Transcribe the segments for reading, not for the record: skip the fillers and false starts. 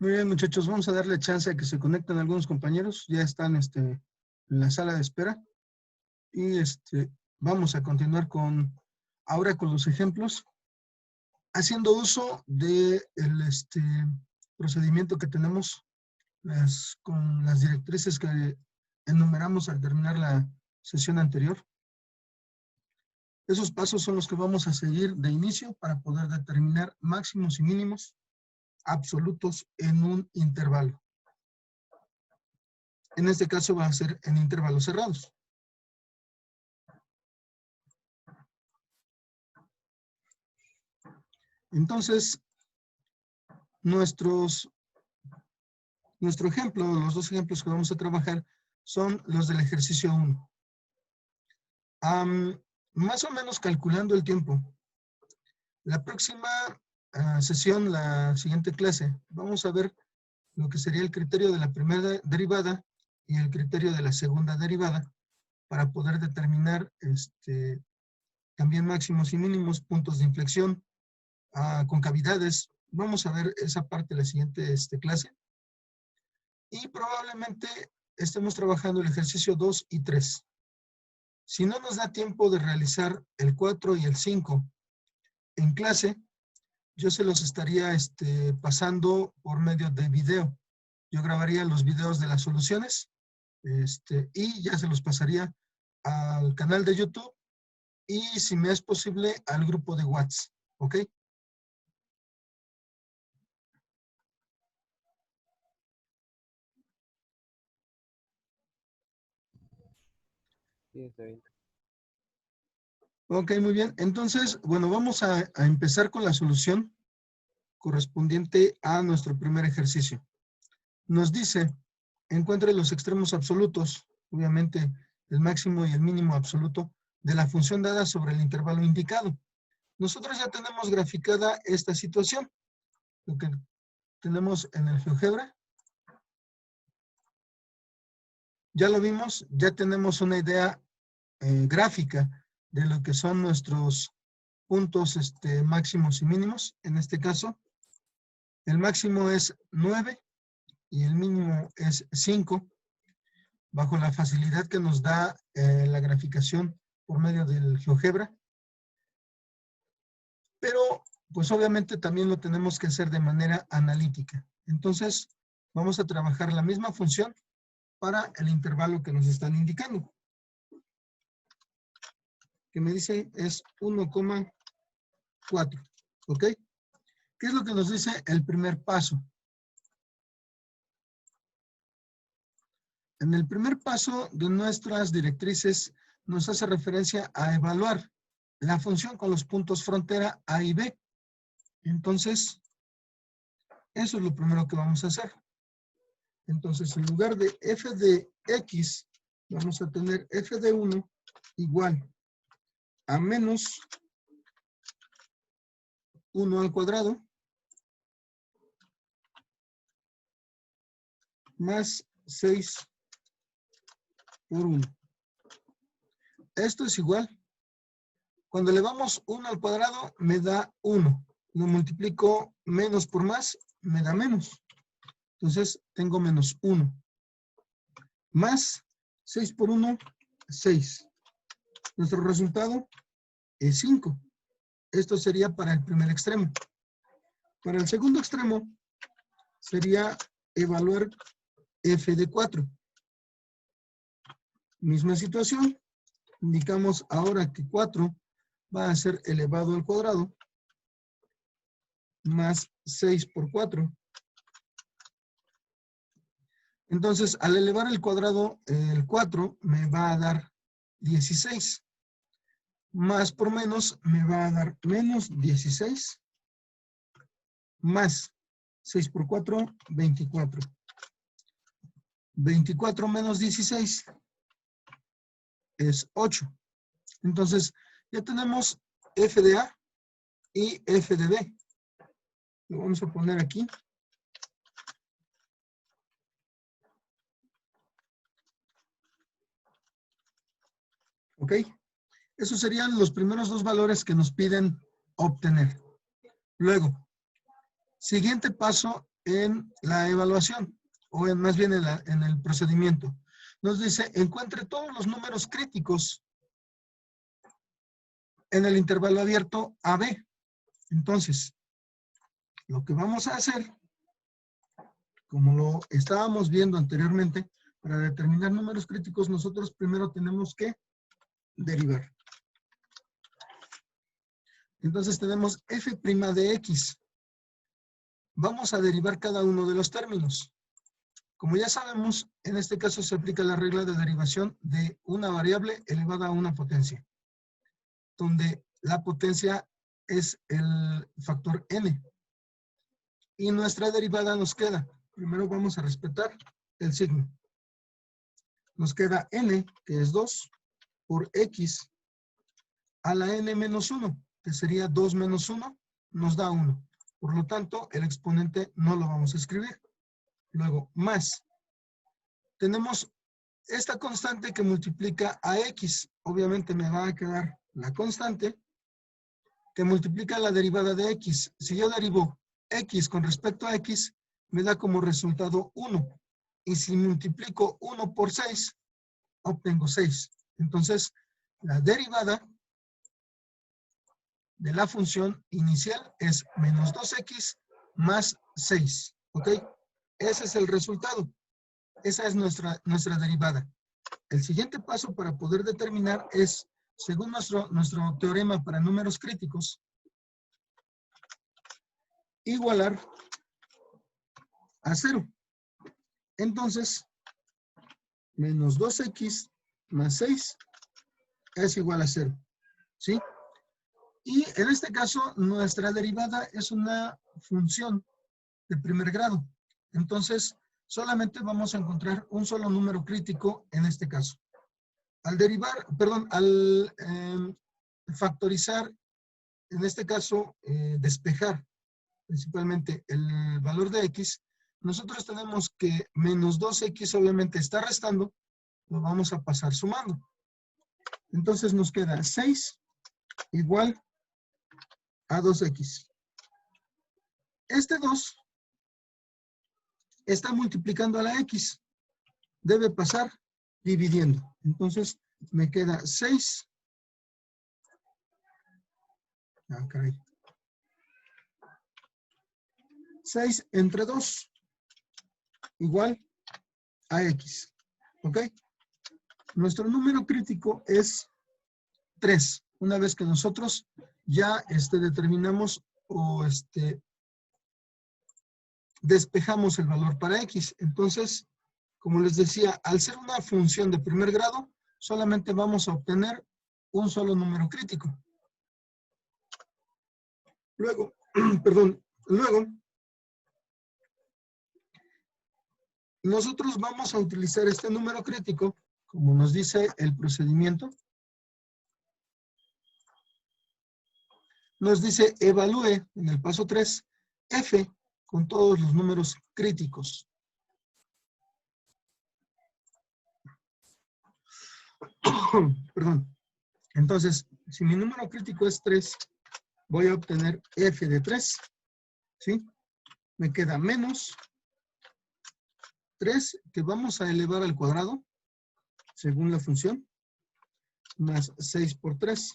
Muy bien, muchachos, vamos a darle chance a que se conecten algunos compañeros. Ya están en la sala de espera. Y vamos a continuar ahora con los ejemplos, haciendo uso del procedimiento que tenemos con las directrices que enumeramos al terminar la sesión anterior. Esos pasos son los que vamos a seguir de inicio para poder determinar máximos y mínimos absolutos en un intervalo. En este caso va a ser en intervalos cerrados. Entonces, nuestro ejemplo, los dos ejemplos que vamos a trabajar son los del ejercicio 1. Más o menos calculando el tiempo. La próxima sesión, la siguiente clase, vamos a ver lo que sería el criterio de la primera derivada y el criterio de la segunda derivada para poder determinar también máximos y mínimos, puntos de inflexión, concavidades. Vamos a ver esa parte de la siguiente clase. Y probablemente estemos trabajando el ejercicio 2 y 3. Si no nos da tiempo de realizar el 4 y el 5 en clase, yo se los estaría pasando por medio de video. Yo grabaría los videos de las soluciones y ya se los pasaría al canal de YouTube y, si me es posible, al grupo de WhatsApp. ¿Ok? Sí, está bien. Ok, muy bien. Entonces, bueno, vamos a empezar con la solución correspondiente a nuestro primer ejercicio. Nos dice, encuentre los extremos absolutos, obviamente el máximo y el mínimo absoluto, de la función dada sobre el intervalo indicado. Nosotros ya tenemos graficada esta situación, lo que tenemos en el GeoGebra. Ya lo vimos, ya tenemos una idea gráfica de lo que son nuestros puntos máximos y mínimos. En este caso, el máximo es 9 y el mínimo es 5, bajo la facilidad que nos da la graficación por medio del GeoGebra. Pero, pues obviamente también lo tenemos que hacer de manera analítica. Entonces, vamos a trabajar la misma función para el intervalo que nos están indicando, que me dice es 1,4. ¿Ok? ¿Qué es lo que nos dice el primer paso? En el primer paso de nuestras directrices nos hace referencia a evaluar la función con los puntos frontera A y B. Entonces, eso es lo primero que vamos a hacer. Entonces, en lugar de f de x, vamos a tener f de 1 igual a menos 1 al cuadrado más 6 por 1. Esto es igual. Cuando elevamos 1 al cuadrado, me da 1. Lo multiplico menos por más, me da menos. Entonces, tengo menos 1. Más 6 por 1, 6. Nuestro resultado es 5. Esto sería para el primer extremo. Para el segundo extremo, sería evaluar f de 4. Misma situación. Indicamos ahora que 4 va a ser elevado al cuadrado más 6 por 4. Entonces, al elevar el cuadrado, el 4 me va a dar 16. Más por menos me va a dar menos 16. Más 6 por 4, 24. 24 menos 16 es 8. Entonces, ya tenemos f de A y f de B. Lo vamos a poner aquí. ¿Ok? Esos serían los primeros dos valores que nos piden obtener. Luego, siguiente paso en la evaluación, o más bien en el procedimiento. Nos dice, encuentre todos los números críticos en el intervalo abierto AB. Entonces, lo que vamos a hacer, como lo estábamos viendo anteriormente, para determinar números críticos, nosotros primero tenemos que derivar. Entonces tenemos f' de x. Vamos a derivar cada uno de los términos. Como ya sabemos, en este caso se aplica la regla de derivación de una variable elevada a una potencia, donde la potencia es el factor n. Y nuestra derivada nos queda, primero vamos a respetar el signo. Nos queda n, que es 2, por x a la n menos 1, que sería 2 menos 1, nos da 1. Por lo tanto, el exponente no lo vamos a escribir. Luego, más. Tenemos esta constante que multiplica a x. Obviamente me va a quedar la constante que multiplica la derivada de x. Si yo derivo x con respecto a x, me da como resultado 1. Y si multiplico 1 por 6, obtengo 6. Entonces, la derivada de la función inicial es menos 2x más 6. ¿Ok? Ese es el resultado. Esa es nuestra derivada. El siguiente paso para poder determinar es, según nuestro teorema para números críticos, igualar a 0. Entonces, menos 2x más 6 es igual a 0. ¿Sí? Y en este caso, nuestra derivada es una función de primer grado. Entonces, solamente vamos a encontrar un solo número crítico en este caso. Al factorizar, en este caso, despejar principalmente el valor de x, nosotros tenemos que menos 2x obviamente está restando, lo vamos a pasar sumando. Entonces nos queda 6 igual a 2x. Este 2 está multiplicando a la x. Debe pasar dividiendo. Entonces me queda 6. Ah, caray. 6 entre 2 igual a x. ¿Ok? Nuestro número crítico es 3. Una vez que nosotros ya determinamos o despejamos el valor para x. Entonces, como les decía, al ser una función de primer grado, solamente vamos a obtener un solo número crítico. Luego, luego, nosotros vamos a utilizar este número crítico, como nos dice el procedimiento. Nos dice, evalúe en el paso 3, f con todos los números críticos. Perdón. Entonces, si mi número crítico es 3, voy a obtener f de 3, ¿sí? Me queda menos 3, que vamos a elevar al cuadrado, según la función, más 6 por 3.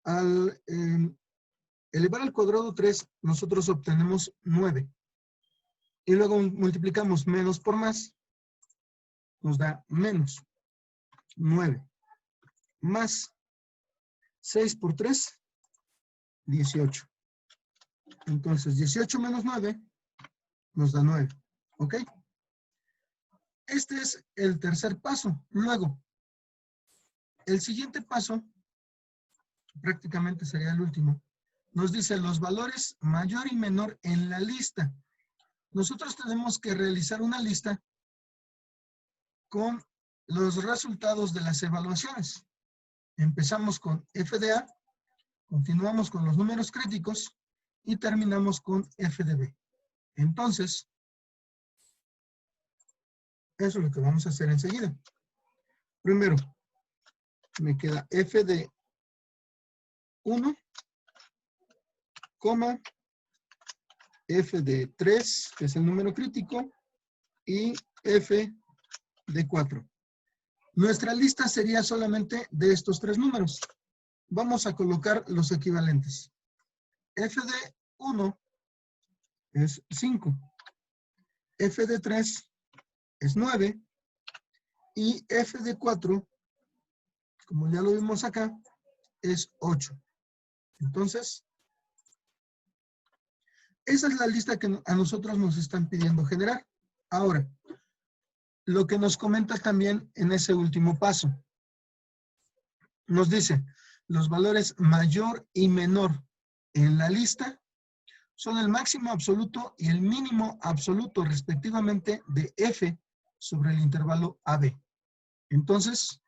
Al elevar al cuadrado 3, nosotros obtenemos 9. Y luego multiplicamos menos por más, nos da menos 9. Más 6 por 3, 18. Entonces, 18 menos 9 nos da 9. ¿Ok? Este es el tercer paso. Luego, el siguiente paso, prácticamente sería el último, nos dice los valores mayor y menor en la lista. Nosotros tenemos que realizar una lista con los resultados de las evaluaciones. Empezamos con f de a, continuamos con los números críticos y terminamos con f de b. Entonces, eso es lo que vamos a hacer enseguida. Primero, me queda f de 1, f de 3, que es el número crítico, y f de 4. Nuestra lista sería solamente de estos tres números. Vamos a colocar los equivalentes. F de 1 es 5. F de 3 es 9. Y F de 4, como ya lo vimos acá, es 8. Entonces, esa es la lista que a nosotros nos están pidiendo generar. Ahora, lo que nos comenta también en ese último paso. Nos dice, los valores mayor y menor en la lista son el máximo absoluto y el mínimo absoluto respectivamente de F sobre el intervalo AB. Entonces,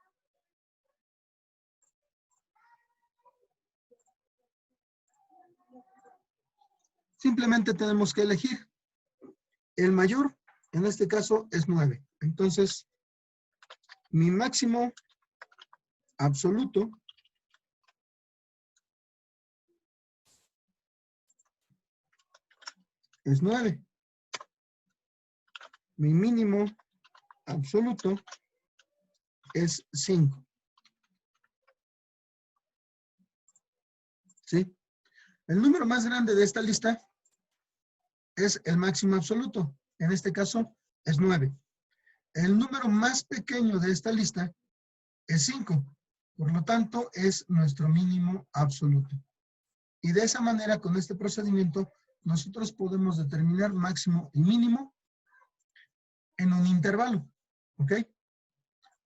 simplemente tenemos que elegir. El mayor, en este caso, es 9. Entonces, mi máximo absoluto es 9. Mi mínimo absoluto es 5. ¿Sí? El número más grande de esta lista es el máximo absoluto. En este caso, es 9. El número más pequeño de esta lista es 5. Por lo tanto, es nuestro mínimo absoluto. Y de esa manera, con este procedimiento, nosotros podemos determinar máximo y mínimo en un intervalo. ¿Ok?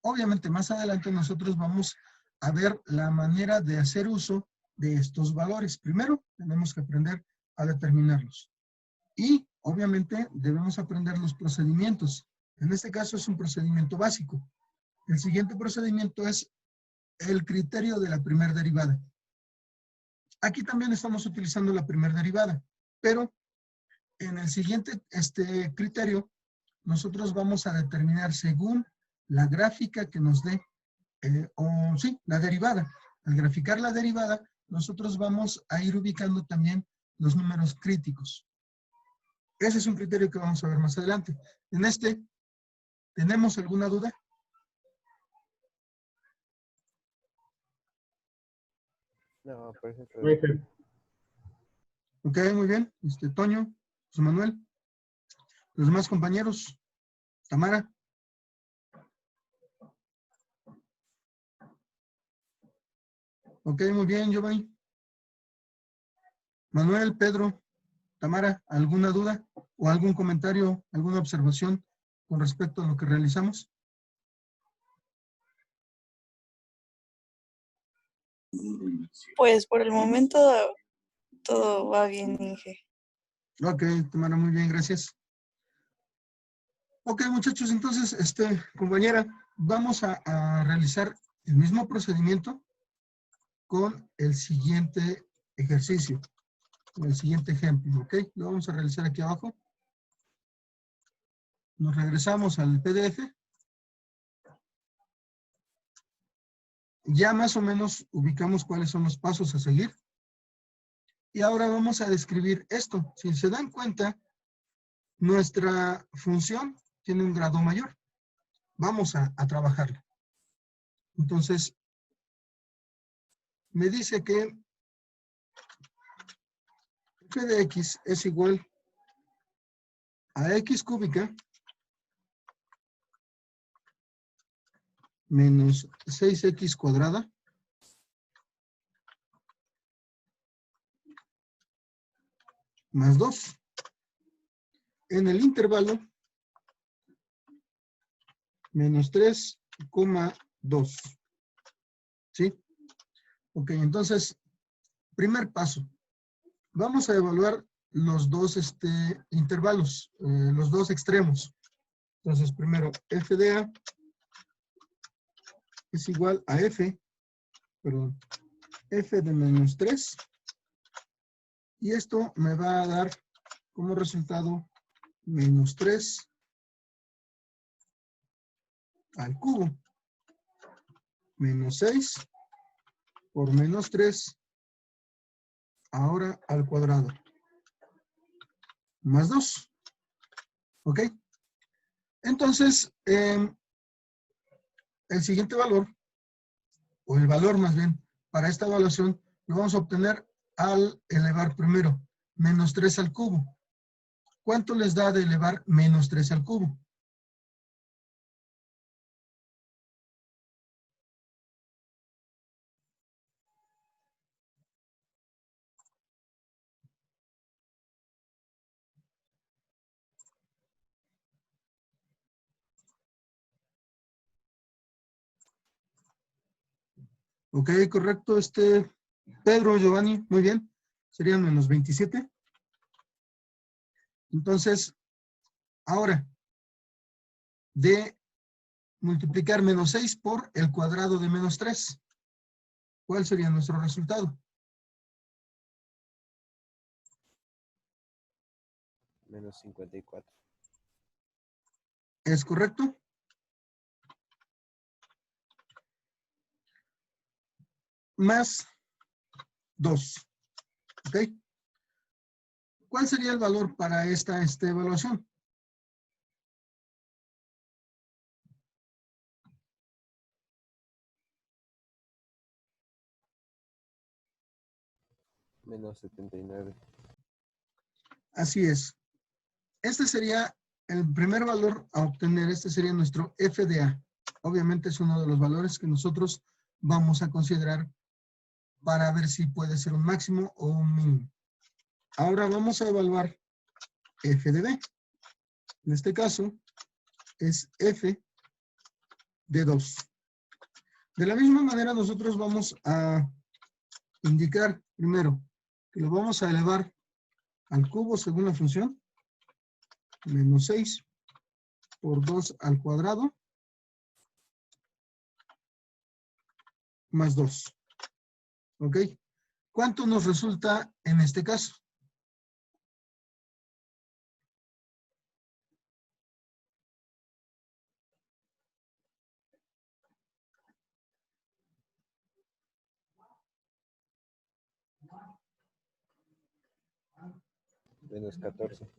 Obviamente, más adelante nosotros vamos a ver la manera de hacer uso de estos valores. Primero, tenemos que aprender a determinarlos. Y, obviamente, debemos aprender los procedimientos. En este caso es un procedimiento básico. El siguiente procedimiento es el criterio de la primera derivada. Aquí también estamos utilizando la primera derivada, pero en el siguiente criterio, nosotros vamos a determinar según la gráfica que nos dé, la derivada. Al graficar la derivada, nosotros vamos a ir ubicando también los números críticos. Ese es un criterio que vamos a ver más adelante. En este, ¿tenemos alguna duda? No, perfecto. Ok, muy bien. Toño, José Manuel. Los demás compañeros. Tamara. Ok, muy bien, Giovanni. Manuel, Pedro, Tamara, ¿alguna duda o algún comentario, alguna observación con respecto a lo que realizamos? Pues por el momento todo va bien, Inge. Ok, Tamara, muy bien, gracias. Ok, muchachos, entonces, compañera, vamos a realizar el mismo procedimiento con el siguiente ejercicio, con el siguiente ejemplo, ¿ok? Lo vamos a realizar aquí abajo. Nos regresamos al PDF. Ya más o menos ubicamos cuáles son los pasos a seguir. Y ahora vamos a describir esto. Si se dan cuenta, nuestra función tiene un grado mayor. Vamos a trabajarla. Entonces, me dice que f de x es igual a x cúbica menos 6x cuadrada más 2 en el intervalo menos 3,2. ¿Sí? Ok, entonces, primer paso. Vamos a evaluar los dos intervalos, los dos extremos. Entonces, primero, f de a es igual a f de menos 3. Y esto me va a dar como resultado menos 3 al cubo. Menos 6 por menos 3 ahora al cuadrado. más 2. ¿Ok? Entonces, el siguiente valor, o el valor más bien, para esta evaluación, lo vamos a obtener al elevar primero menos 3 al cubo. ¿Cuánto les da de elevar menos 3 al cubo? Ok, correcto. Pedro, Giovanni, muy bien. Serían menos 27. Entonces, ahora, de multiplicar menos 6 por el cuadrado de menos 3, ¿cuál sería nuestro resultado? Menos 54. ¿Es correcto? Más 2. ¿Ok? ¿Cuál sería el valor para esta evaluación? Menos 79. Así es. Este sería el primer valor a obtener. Este sería nuestro FDA. Obviamente es uno de los valores que nosotros vamos a considerar para ver si puede ser un máximo o un mínimo. Ahora vamos a evaluar f de b. En este caso es f de 2. De la misma manera nosotros vamos a indicar primero que lo vamos a elevar al cubo según la función. Menos 6 por 2 al cuadrado más 2. ¿Ok? ¿Cuánto nos resulta en este caso? Menos 14.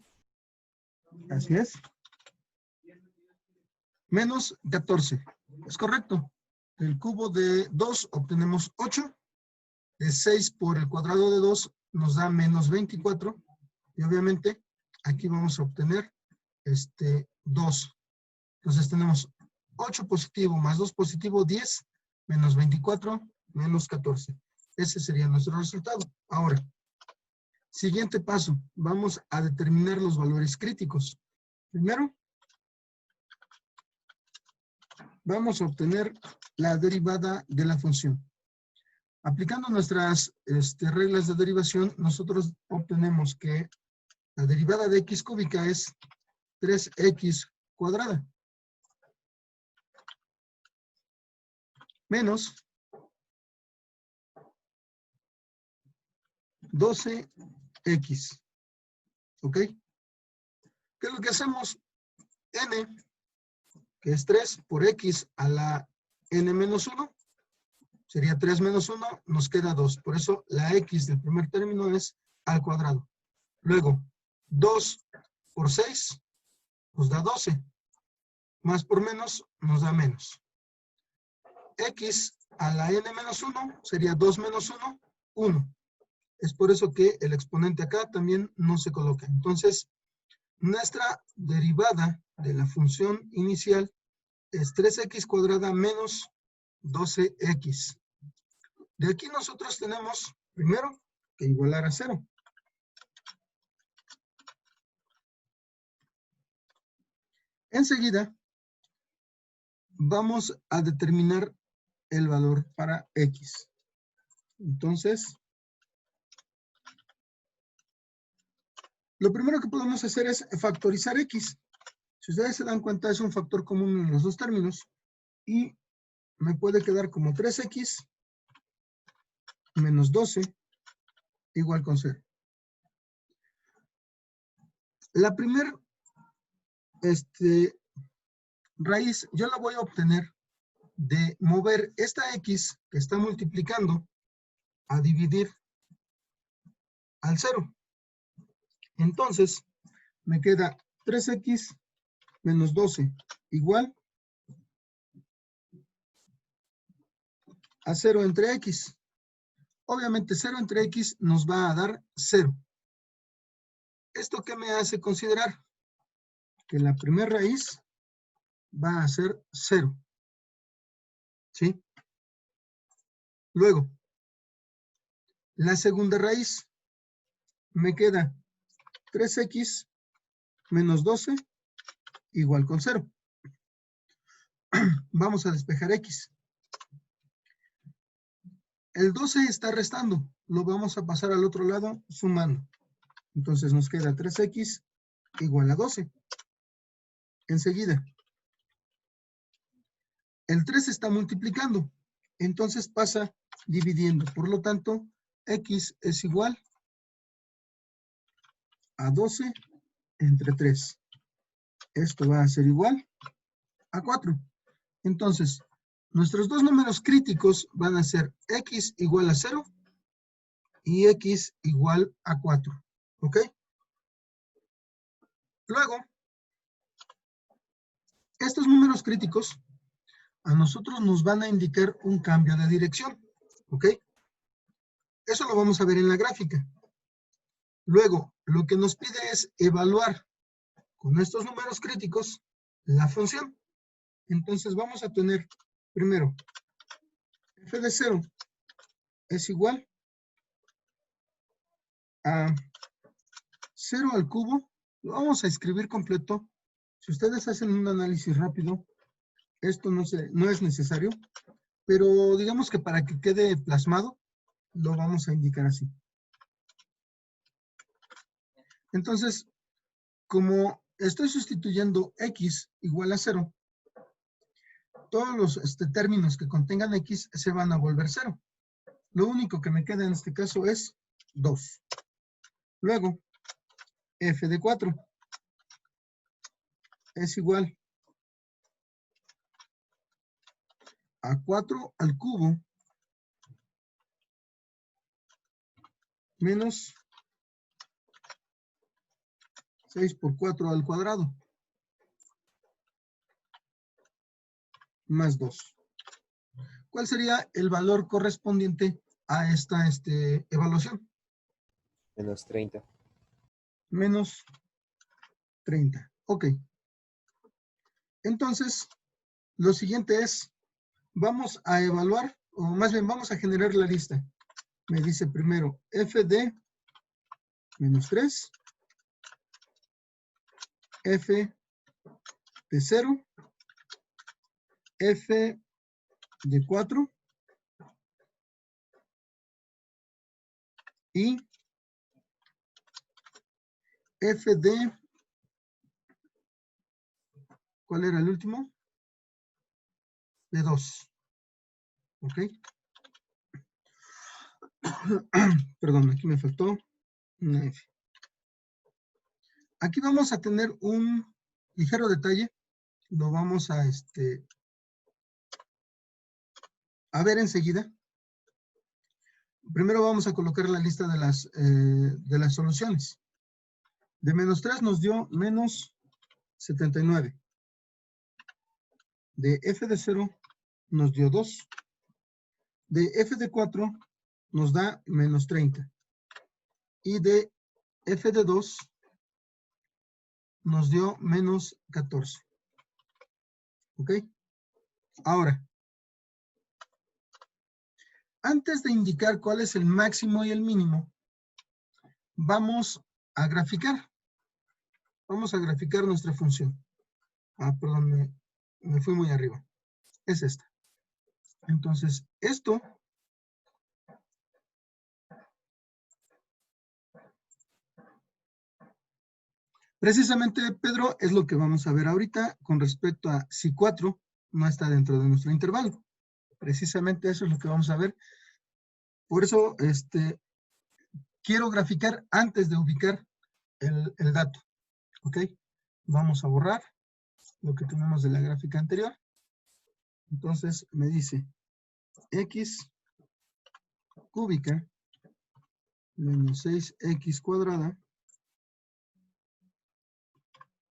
Así es. Menos 14. Es correcto. Del cubo de 2 obtenemos 8. De 6 por el cuadrado de 2 nos da menos 24. Y obviamente aquí vamos a obtener 2. Entonces tenemos 8 positivo más 2 positivo, 10, menos 24, menos 14. Ese sería nuestro resultado. Ahora, siguiente paso. Vamos a determinar los valores críticos. Primero, vamos a obtener la derivada de la función. Aplicando nuestras reglas de derivación, nosotros obtenemos que la derivada de x cúbica es 3x cuadrada. Menos 12x. ¿Ok? ¿Qué es lo que hacemos? N, que es 3 por x a la n menos 1, sería 3 menos 1, nos queda 2. Por eso la x del primer término es al cuadrado. Luego, 2 por 6 nos da 12. Más por menos nos da menos. X a la n menos 1 sería 2 menos 1, 1. Es por eso que el exponente acá también no se coloca. Entonces, nuestra derivada de la función inicial es 3x cuadrada menos 12x. De aquí nosotros tenemos, primero, que igualar a 0. Enseguida, vamos a determinar el valor para x. Entonces, lo primero que podemos hacer es factorizar x. Si ustedes se dan cuenta, es un factor común en los dos términos. Y me puede quedar como 3x menos 12 igual con 0. La primera raíz yo la voy a obtener de mover esta x que está multiplicando a dividir al 0. Entonces, me queda 3x menos 12 igual a 0 entre x. Obviamente 0 entre x nos va a dar 0. ¿Esto qué me hace considerar? Que la primera raíz va a ser 0. ¿Sí? Luego, la segunda raíz me queda 3x menos 12 igual con 0. Vamos a despejar x. El 12 está restando. Lo vamos a pasar al otro lado sumando. Entonces nos queda 3x igual a 12. Enseguida, el 3 está multiplicando. Entonces pasa dividiendo. Por lo tanto, x es igual a 12 entre 3. Esto va a ser igual a 4. Entonces, nuestros dos números críticos van a ser x igual a 0 y x igual a 4. ¿Ok? Luego, estos números críticos a nosotros nos van a indicar un cambio de dirección. ¿Ok? Eso lo vamos a ver en la gráfica. Luego, lo que nos pide es evaluar con estos números críticos la función. Entonces vamos a tener primero f de 0 es igual a 0 al cubo. Lo vamos a escribir completo. Si ustedes hacen un análisis rápido, esto no es necesario, pero digamos que para que quede plasmado, lo vamos a indicar así. Entonces, como estoy sustituyendo x igual a 0, todos los términos que contengan x se van a volver 0. Lo único que me queda en este caso es 2. Luego, f de 4 es igual a 4 al cubo menos 6 por 4 al cuadrado más 2. ¿Cuál sería el valor correspondiente a esta evaluación? Menos 30. Menos 30. Ok. Entonces, lo siguiente es, vamos a evaluar, o más bien vamos a generar la lista. Me dice primero f de menos 3, f de 0, f de 4 y f de, ¿cuál era el último? De 2. ¿Ok? Perdón, aquí me faltó una f. Aquí vamos a tener un ligero detalle. Lo vamos a ver enseguida. Primero vamos a colocar la lista de las soluciones. De menos 3 nos dio menos 79. De f de 0 nos dio 2. De f de 4 nos da menos 30. Y de f de 2 nos dio menos 14. ¿Ok? Ahora, antes de indicar cuál es el máximo y el mínimo, vamos a graficar. Vamos a graficar nuestra función. Ah, perdón, me fui muy arriba. Es esta. Entonces, esto precisamente, Pedro, es lo que vamos a ver ahorita con respecto a si 4 no está dentro de nuestro intervalo. Precisamente eso es lo que vamos a ver. Por eso, quiero graficar antes de ubicar el dato. ¿Ok? Vamos a borrar lo que tenemos de la gráfica anterior. Entonces, me dice x cúbica menos 6x cuadrada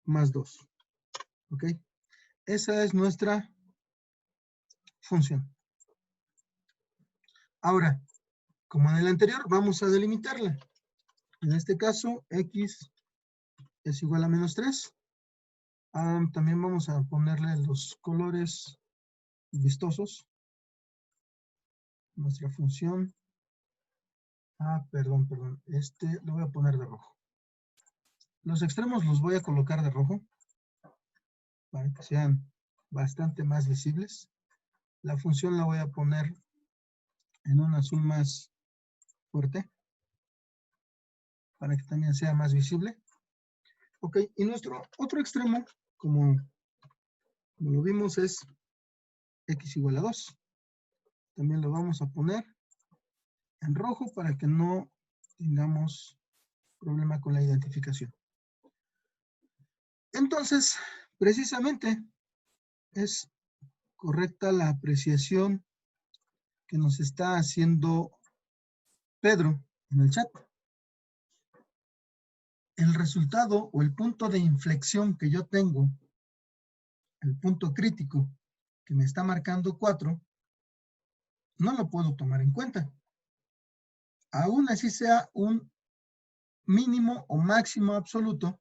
más 2. ¿Ok? Esa es nuestra función. Ahora, como en el anterior, vamos a delimitarla. En este caso, x es igual a menos 3. También vamos a ponerle los colores vistosos. Nuestra función. Perdón. Lo voy a poner de rojo. Los extremos los voy a colocar de rojo para que sean bastante más visibles. La función la voy a poner en un azul más fuerte para que también sea más visible. Ok, y nuestro otro extremo, como lo vimos, es x igual a 2. También lo vamos a poner en rojo para que no tengamos problema con la identificación. Entonces, precisamente es correcta la apreciación que nos está haciendo Pedro en el chat. El resultado o el punto de inflexión que yo tengo, el punto crítico que me está marcando 4, no lo puedo tomar en cuenta. Aún así sea un mínimo o máximo absoluto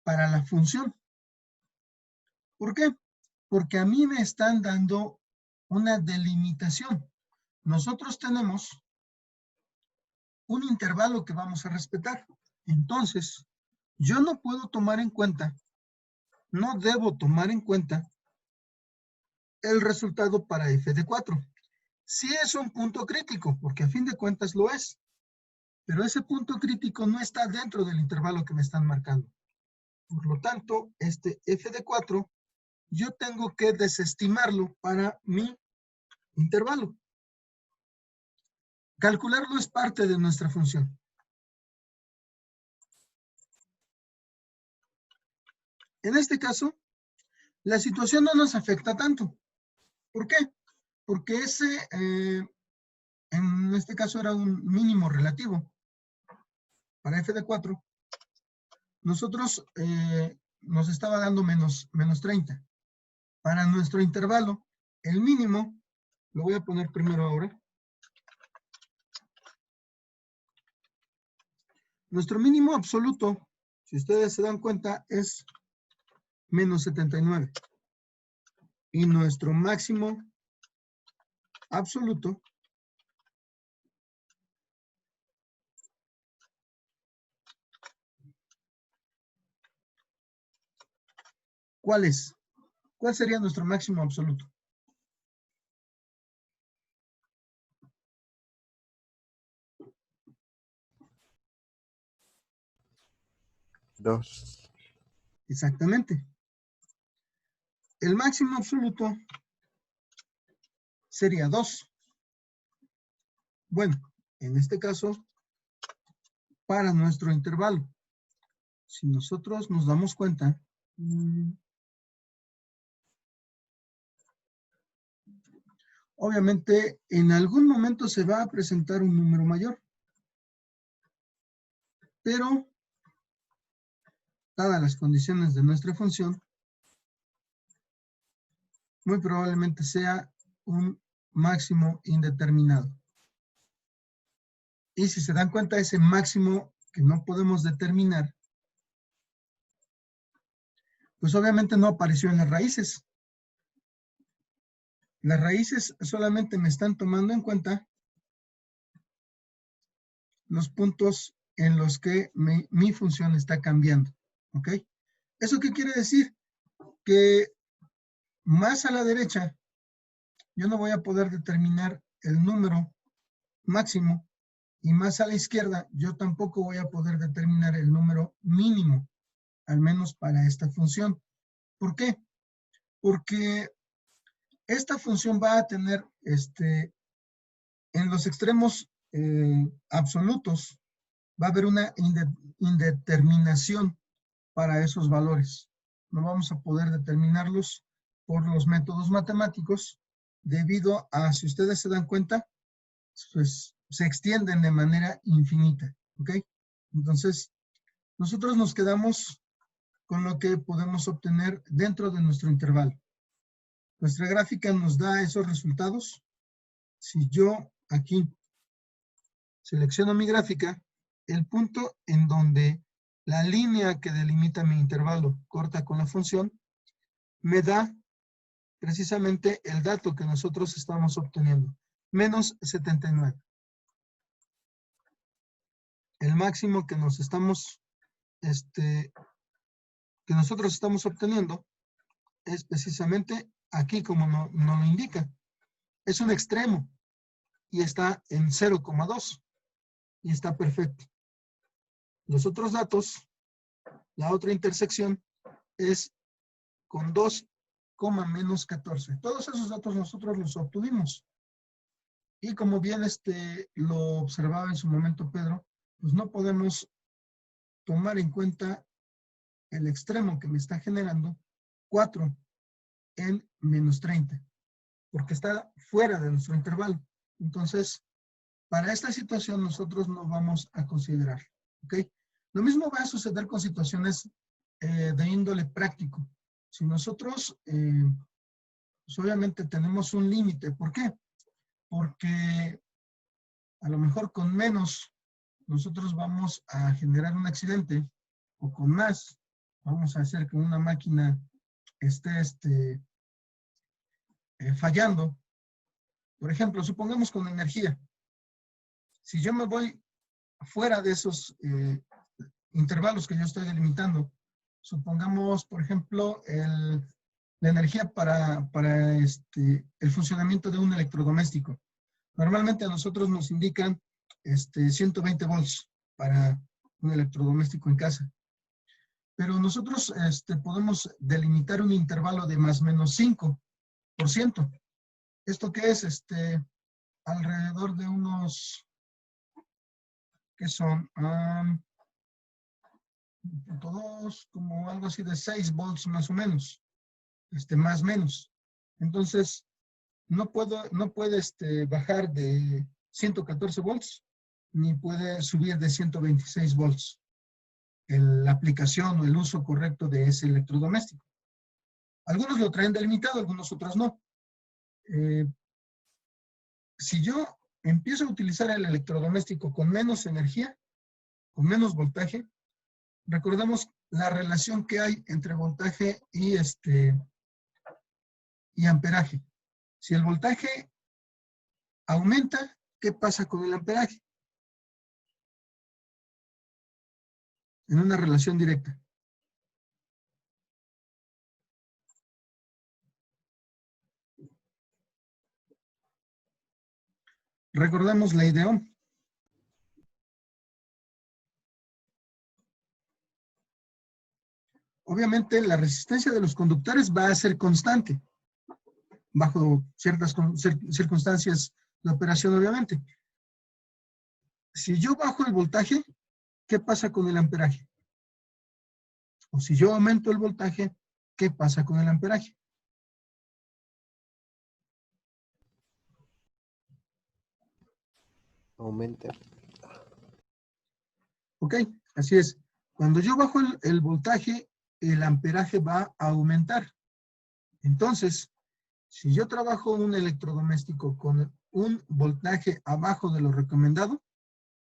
para la función. ¿Por qué? Porque a mí me están dando una delimitación. Nosotros tenemos un intervalo que vamos a respetar. Entonces, yo no puedo tomar en cuenta, no debo tomar en cuenta el resultado para f de 4. Sí es un punto crítico, porque a fin de cuentas lo es. Pero ese punto crítico no está dentro del intervalo que me están marcando. Por lo tanto, este f de 4, yo tengo que desestimarlo para mi intervalo. Calcularlo es parte de nuestra función. En este caso, la situación no nos afecta tanto. ¿Por qué? Porque en este caso era un mínimo relativo. Para f de 4, nosotros nos estaba dando menos 30. Para nuestro intervalo, el mínimo, lo voy a poner primero ahora. Nuestro mínimo absoluto, si ustedes se dan cuenta, es menos 79. Y nuestro máximo absoluto ¿cuál es? ¿Cuál sería nuestro máximo absoluto? Dos. Exactamente. El máximo absoluto sería 2. Bueno, en este caso, para nuestro intervalo, si nosotros nos damos cuenta, obviamente en algún momento se va a presentar un número mayor, pero dadas las condiciones de nuestra función, muy probablemente sea un máximo indeterminado. Y si se dan cuenta, ese máximo que no podemos determinar, pues obviamente no apareció en las raíces. Las raíces solamente me están tomando en cuenta los puntos en los que mi función está cambiando. ¿Ok? ¿Eso qué quiere decir? Que más a la derecha, yo no voy a poder determinar el número máximo, y más a la izquierda, yo tampoco voy a poder determinar el número mínimo, al menos para esta función. ¿Por qué? Porque esta función va a tener en los extremos absolutos, va a haber una indeterminación para esos valores. No vamos a poder determinarlos por los métodos matemáticos debido a, si ustedes se dan cuenta, pues se extienden de manera infinita. ¿Ok? Entonces, nosotros nos quedamos con lo que podemos obtener dentro de nuestro intervalo. Nuestra gráfica nos da esos resultados. Si yo aquí selecciono mi gráfica, el punto en donde la línea que delimita mi intervalo corta con la función, me da precisamente el dato que nosotros estamos obteniendo, menos 79. El máximo que nosotros estamos obteniendo es precisamente aquí, como no lo indica. Es un extremo y está en 0,2 y está perfecto. Los otros datos, la otra intersección es con 2, menos 14. Todos esos datos nosotros los obtuvimos. Y como bien lo observaba en su momento Pedro, pues no podemos tomar en cuenta el extremo que me está generando 4 en menos 30, porque está fuera de nuestro intervalo. Entonces, para esta situación nosotros no vamos a considerar, ¿ok? Lo mismo va a suceder con situaciones de índole práctico. Si nosotros, pues obviamente tenemos un límite. ¿Por qué? Porque a lo mejor con menos nosotros vamos a generar un accidente, o con más vamos a hacer que una máquina esté fallando. Por ejemplo, supongamos con energía. Si yo me voy fuera de esos intervalos que yo estoy delimitando, supongamos, por ejemplo, la energía para el funcionamiento de un electrodoméstico. Normalmente a nosotros nos indican 120 volts para un electrodoméstico en casa. Pero nosotros podemos delimitar un intervalo de más o menos 5%. ¿Esto qué es? Alrededor de unos, ¿qué son? 1.2, como algo así de 6 volts más o menos. Más o menos. Entonces, no puede bajar de 114 volts, ni puede subir de 126 volts. La aplicación o el uso correcto de ese electrodoméstico. Algunos lo traen delimitado, algunos otros no. Si yo empiezo a utilizar el electrodoméstico con menos energía, con menos voltaje, recordemos la relación que hay entre voltaje y amperaje. Si el voltaje aumenta, ¿qué pasa con el amperaje? En una relación directa. Recordemos ley de Ohm. Obviamente la resistencia de los conductores va a ser constante, bajo ciertas circunstancias de operación, obviamente. Si yo bajo el voltaje, ¿qué pasa con el amperaje? O si yo aumento el voltaje, ¿qué pasa con el amperaje? Aumenta. Ok, así es. Cuando yo bajo el voltaje, el amperaje va a aumentar. Entonces, si yo trabajo un electrodoméstico con un voltaje abajo de lo recomendado,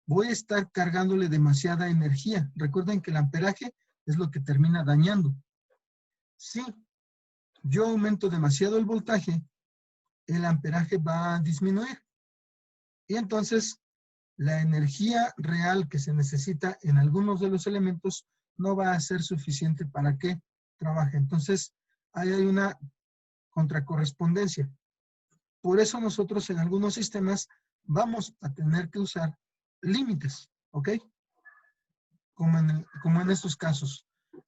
voy a estar cargándole demasiada energía. Recuerden que el amperaje es lo que termina dañando. Si yo aumento demasiado el voltaje, el amperaje va a disminuir. Y entonces, la energía real que se necesita en algunos de los elementos no va a ser suficiente para que trabaje. Entonces, ahí hay una contracorrespondencia. Por eso nosotros en algunos sistemas vamos a tener que usar límites, ¿ok? Como en estos casos.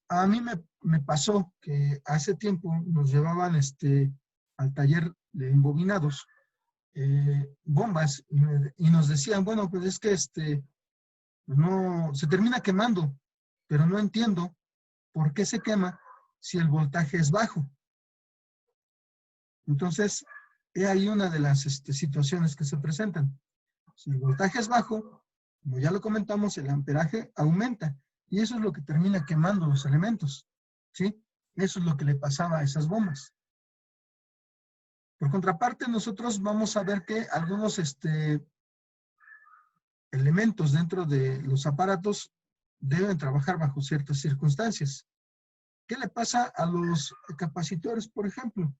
A mí me pasó que hace tiempo nos llevaban al taller de embobinados bombas y nos decían, bueno, pues es que no, se termina quemando, pero no entiendo por qué se quema si el voltaje es bajo. Entonces, he ahí una de las situaciones que se presentan. Si el voltaje es bajo, como ya lo comentamos, el amperaje aumenta y eso es lo que termina quemando los elementos. ¿sí? Eso es lo que le pasaba a esas bombas. Por contraparte, nosotros vamos a ver que algunos elementos dentro de los aparatos deben trabajar bajo ciertas circunstancias. ¿Qué le pasa a los capacitores, por ejemplo?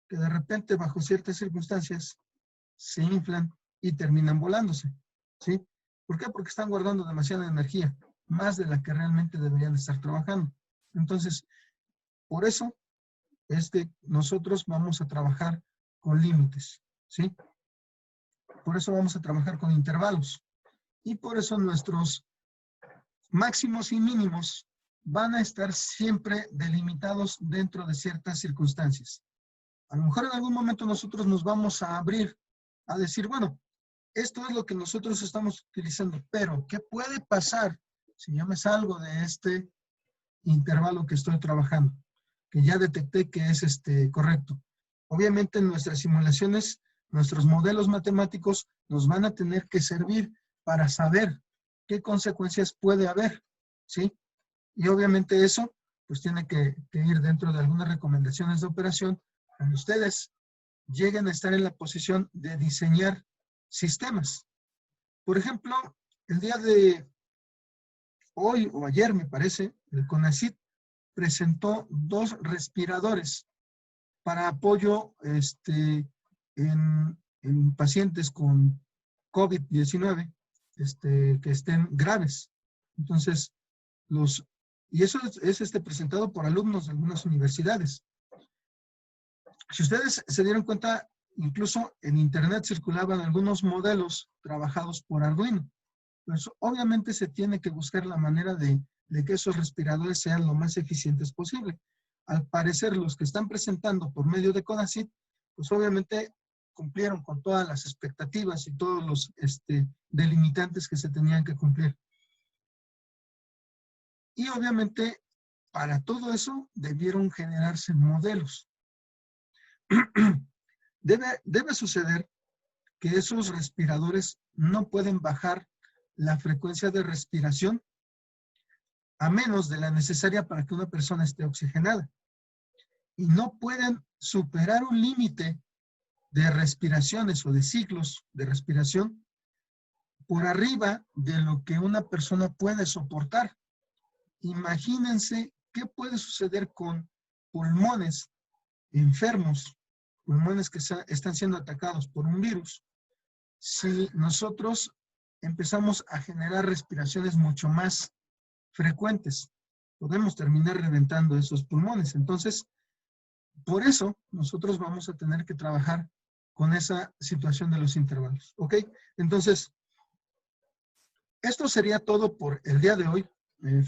Que de repente, bajo ciertas circunstancias, se inflan y terminan volándose, ¿sí? ¿Por qué? Porque están guardando demasiada energía, más de la que realmente deberían estar trabajando. Entonces, por eso es que nosotros vamos a trabajar con límites, ¿sí? Por eso vamos a trabajar con intervalos. Y por eso nuestros máximos y mínimos van a estar siempre delimitados dentro de ciertas circunstancias. A lo mejor en algún momento nosotros nos vamos a abrir a decir, bueno, esto es lo que nosotros estamos utilizando, pero ¿qué puede pasar si yo me salgo de este intervalo que estoy trabajando? Que ya detecté que es correcto. Obviamente en nuestras simulaciones, nuestros modelos matemáticos nos van a tener que servir para saber qué consecuencias puede haber, ¿sí? Y obviamente eso, pues tiene que ir dentro de algunas recomendaciones de operación cuando ustedes lleguen a estar en la posición de diseñar sistemas. Por ejemplo, el día de hoy o ayer, me parece, el CONACYT presentó 2 respiradores para apoyo en pacientes con COVID-19 que estén graves. Entonces, y eso es presentado por alumnos de algunas universidades. Si ustedes se dieron cuenta, incluso en internet circulaban algunos modelos trabajados por Arduino. Pues obviamente se tiene que buscar la manera de que esos respiradores sean lo más eficientes posible. Al parecer, los que están presentando por medio de CONACYT, pues obviamente cumplieron con todas las expectativas y todos los delimitantes que se tenían que cumplir. Y obviamente, para todo eso, debieron generarse modelos. Debe suceder que esos respiradores no pueden bajar la frecuencia de respiración a menos de la necesaria para que una persona esté oxigenada. Y no pueden superar un límite de respiraciones o de ciclos de respiración por arriba de lo que una persona puede soportar. Imagínense qué puede suceder con pulmones enfermos, pulmones que están siendo atacados por un virus, si nosotros empezamos a generar respiraciones mucho más frecuentes. Podemos terminar reventando esos pulmones. Entonces, por eso nosotros vamos a tener que trabajar con esa situación de los intervalos. ¿Ok? Entonces, esto sería todo por el día de hoy.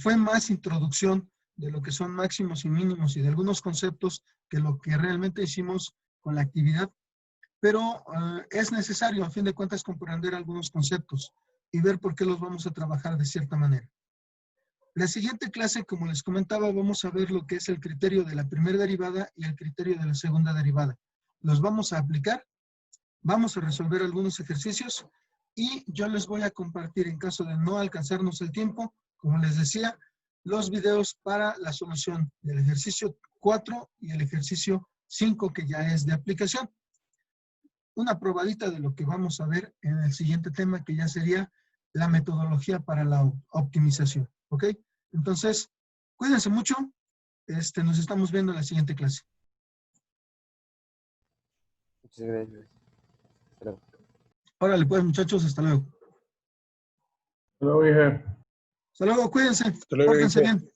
Fue más introducción de lo que son máximos y mínimos y de algunos conceptos que lo que realmente hicimos con la actividad. Pero es necesario, a fin de cuentas, comprender algunos conceptos y ver por qué los vamos a trabajar de cierta manera. La siguiente clase, como les comentaba, vamos a ver lo que es el criterio de la primera derivada y el criterio de la segunda derivada. Los vamos a aplicar, vamos a resolver algunos ejercicios y yo les voy a compartir, en caso de no alcanzarnos el tiempo, como les decía, los videos para la solución del ejercicio 4 y el ejercicio 5, que ya es de aplicación. Una probadita de lo que vamos a ver en el siguiente tema, que ya sería la metodología para la optimización. ¿Ok? Entonces, cuídense mucho. Nos estamos viendo en la siguiente clase. Muchas gracias. Hasta luego. Órale pues, muchachos, hasta luego. Hasta luego, hija. Hasta luego, cuídense. Hasta luego, Pórtense Ife. bien.